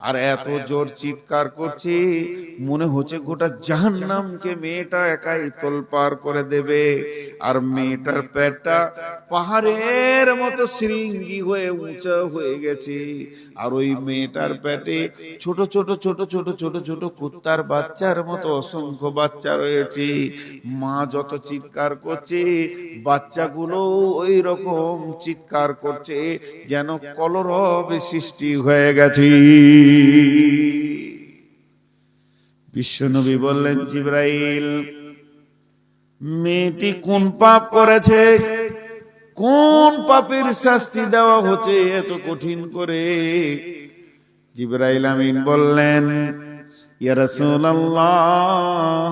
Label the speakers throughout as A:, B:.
A: আর এত জোর চিৎকার করছে, মনে হচ্ছে গোটা জাহান্নামকে মেয়েটা একাই তোলপাড় করে দেবে। আর মেয়েটার পেটটা পাহাড়ের মতো শৃঙ্গি হয়ে উঁচা হয়ে গেছে। আর ওই মেয়েটার পেটে ছোট ছোট ছোট ছোট ছোট ছোট কুত্তার বাচ্চার মতো অসংখ্য বাচ্চা রয়েছে। মা যত চিৎকার করছে, বাচ্চাগুলো ওই রকম চিৎকার করছে, যেন কলরব সৃষ্টি হয়ে গেছে। বিশ্বনবী বললেন, জিবরাইল, মেয়েটি কোন পাপ করেছে, কোন পাপের শাস্তি দেওয়া হচ্ছে এত কঠিন করে? জিবরাইল আমিন বললেন, ইয়া রাসূলুল্লাহ,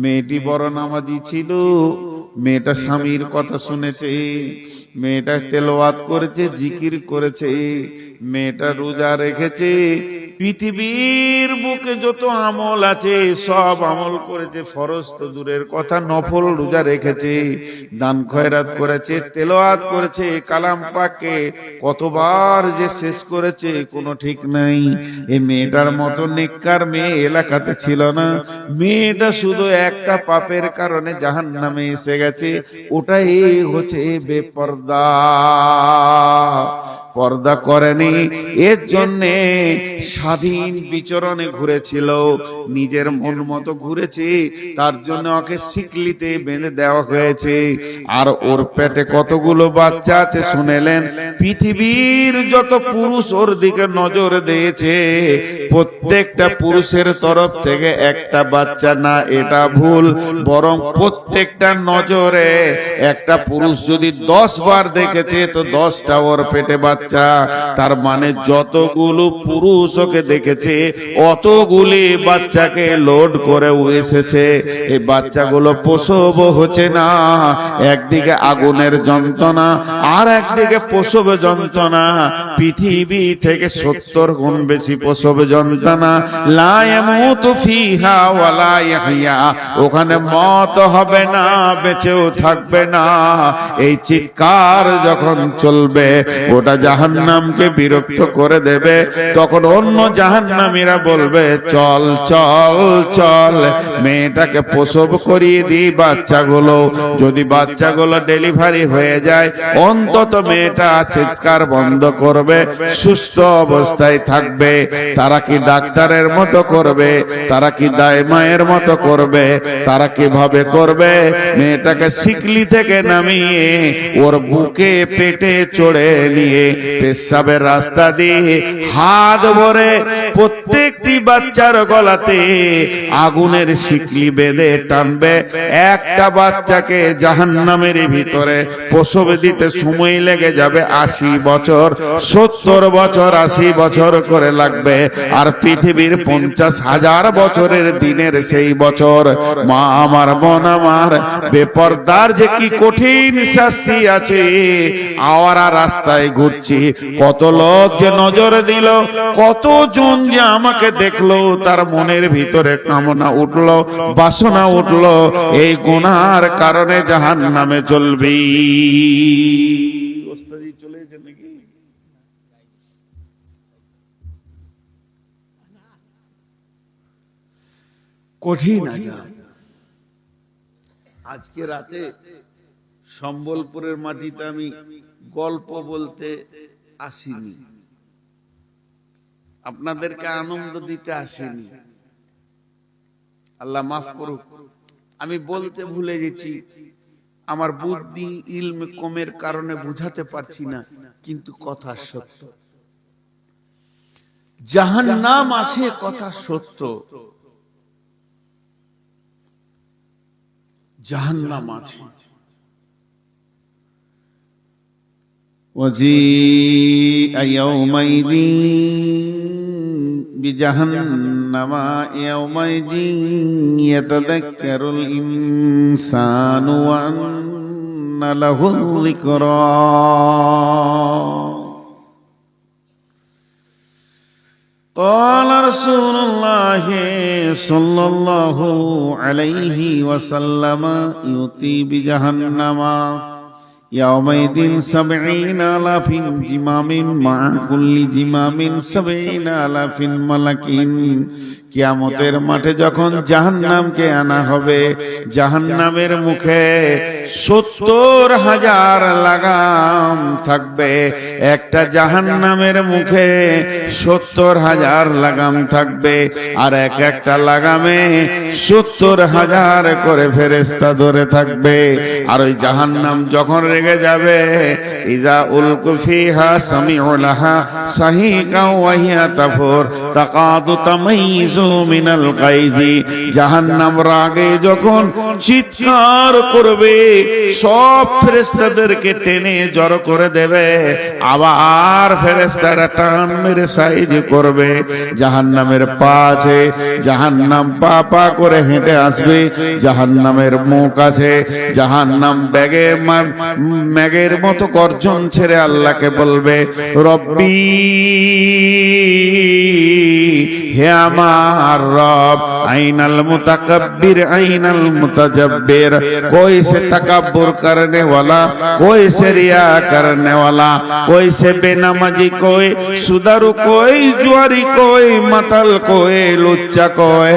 A: মেয়েটি বড় নামাজি ছিল, মেয়েটা স্বামীর কথা শুনেছে, মেয়েটা তেলাওয়াত করেছে, জিকির করেছে, মেয়েটা রোজা রেখেছে, পৃথিবীর বুকে যত আমল আছে সব আমল করেছে, ফরজ তো দূরের কথা, নফল রোজা রেখেছে, দান খয়রাত করেছে, তেলাওয়াত করেছে, কালাম পাককে কতবার যে শেষ করেছে কোনো ঠিক নাই। এই মেয়েটার মতো নেককার মেয়ে এলাকাতে ছিল না। মেয়েটা শুধু একটা পাপের কারণে জাহান্নামে এসে গেছে, ওটাই হচ্ছে বেপর্দা। পর্দা করেনি, এর জন্যে স্বাধীন বিচরণে ঘুরেছিল, নিজের মন মতো ঘুরেছে, তার জন্য ওকে সিকলিতে বেঁধে দেওয়া হয়েছে। আর ওর পেটে কতগুলো বাচ্চা আছে শুনেলেন? পৃথিবীর যত পুরুষ ওর দিকে নজর দিয়েছে, প্রত্যেকটা পুরুষের তরফ থেকে একটা বাচ্চা না, এটা ভুল, বরং প্রত্যেকটা নজরে একটা পুরুষ যদি 10 বার দেখেছে তো 10টা ওর পেটে বাচ্চা। তার মানে যতগুলো পুরুষ ওকে দেখেছে অতগুলি বাচ্চাকে লোড করে এসেছে। এই বাচ্চাগুলো প্রসব হচ্ছে না, একদিকে আগুনের যন্ত্রণা আর একদিকে প্রসব যন্ত্রণা, পৃথিবী থেকে 70 গুণ বেশি প্রসব যন্ত্রণা। লা ইয়ামুতু ফিহা ওয়া লা ইয়াহইয়া, ওখানে মত হবে না, বেঁচেও থাকবে না। এই চিৎকার যখন চলবে ওটা জাহান্নামকে বিরক্ত করে দেবে। তখন অন্য জাহান্নামীরা বলবে, চল চল চল, মেয়েটাকে প্রসব করিয়ে দিই বাচ্চাগুলো। যদি বাচ্চাগুলো ডেলিভারি হয়ে যায়, অন্তত মেয়েটা চিৎকার বন্ধ করবে, সুস্থ অবস্থায় থাকবে। তারা কি ডাক্তারের মতো করবে? তারা কি দাইমায়ের মতো করবে? তারা কিভাবে করবে? মেয়েটাকে সিকলি থেকে নামিয়ে ওর বুকে পেটে চড়ে নিয়ে পেশাবের রাস্তা দিয়ে হাত ভরে প্রত্যেকটি বাচ্চার গলাতে আগুনের শিকলি বেঁধে টানবে। একটা বাচ্চাকে জাহান্নামের ভিতরে প্রসব দিতে সময় লেগে যাবে 80 বছর, 70 বছর, 80 বছর করে লাগবে। আর পৃথিবীর 50,000 বছরের দিনের সেই বছর। মা আমার, বোন আমার, বেপরদার যে কি কঠিন শাস্তি আছে। আওয়ারা রাস্তায় ঘুরছি, কত লোক যে নজর দিল, কতজন যে আমাকে দেখলো, তার মনের ভিতরে কামনা উঠলো, বাসনা উঠলো, এই গুনার কারণে জাহান্নামে চলবি। কঠিন আযাব। আজকে রাতে সম্বলপুরের মাটিতে আমি গল্প বলতে আসিনি, আপনাদেরকে আনন্দ দিতে আসিনি, আল্লাহ মাফ করুক। আমি বলতে ভুলে গেছি, আমার বুদ্ধি ইলম কমের কারণে বুঝাতে পারছি না, কিন্তু কথা সত্য। জাহান্নাম আছে, কথা সত্য, জাহান্নাম আছে। وجيء يومئذ بجهنم يومئذ يتذكر الإنسان وأنى له الذكرى قال رسول الله صلى الله عليه وسلم يؤتي بجهنم ইয়াউমাইদিন সাবঈনা আলাফিন জিমামিন মা কুল্লি জিমামিন সাবঈনা আলাফিন মালাকিন। কিয়ামতের মাঠে যখন জাহান্নামকে আনা হবে, জাহান্নামের মুখে 70,000 লাগাম থাকবে। একটা জাহান্নামের মুখে 70,000 লাগাম থাকবে, আর এক একটা লাগামে 70,000 করে ফেরেশতা ধরে থাকবে। আর ওই জাহান্নাম যখন রেগে যাবে, ইযা উলকু ফিহা সামিউ লাহা সাহিকা ওয়া হিয়া তাফুর তাকাদু তামাইযু মিনাল গায়জি। জাহান্নাম রাগে যখন চিৎকার করবে, সব ফেরেশতাদেরকে টেনে জড়ো করে দেবে, আবার ফেরেশতারা টান মেরে সাইজ করবে। জাহান্নামের পা আছে, জাহান্নাম পা পা করে হেঁটে আসবে। জাহান্নামের মুখ আছে, জাহান্নাম ম্যাগের মতো গর্জন ছেড়ে আল্লাহকে বলবে, রব্বি, হে আমার রব, আইনাল মুতাকাব্বির আইনাল মুতাজাব্বির, कोई से तकब्बुर करने वाला, कोई से रिया करने वाला, कोई से बेनमाजी, कोई सुदारू, कोई जुआरी, कोई मतल, कोई लुच्चा, कोई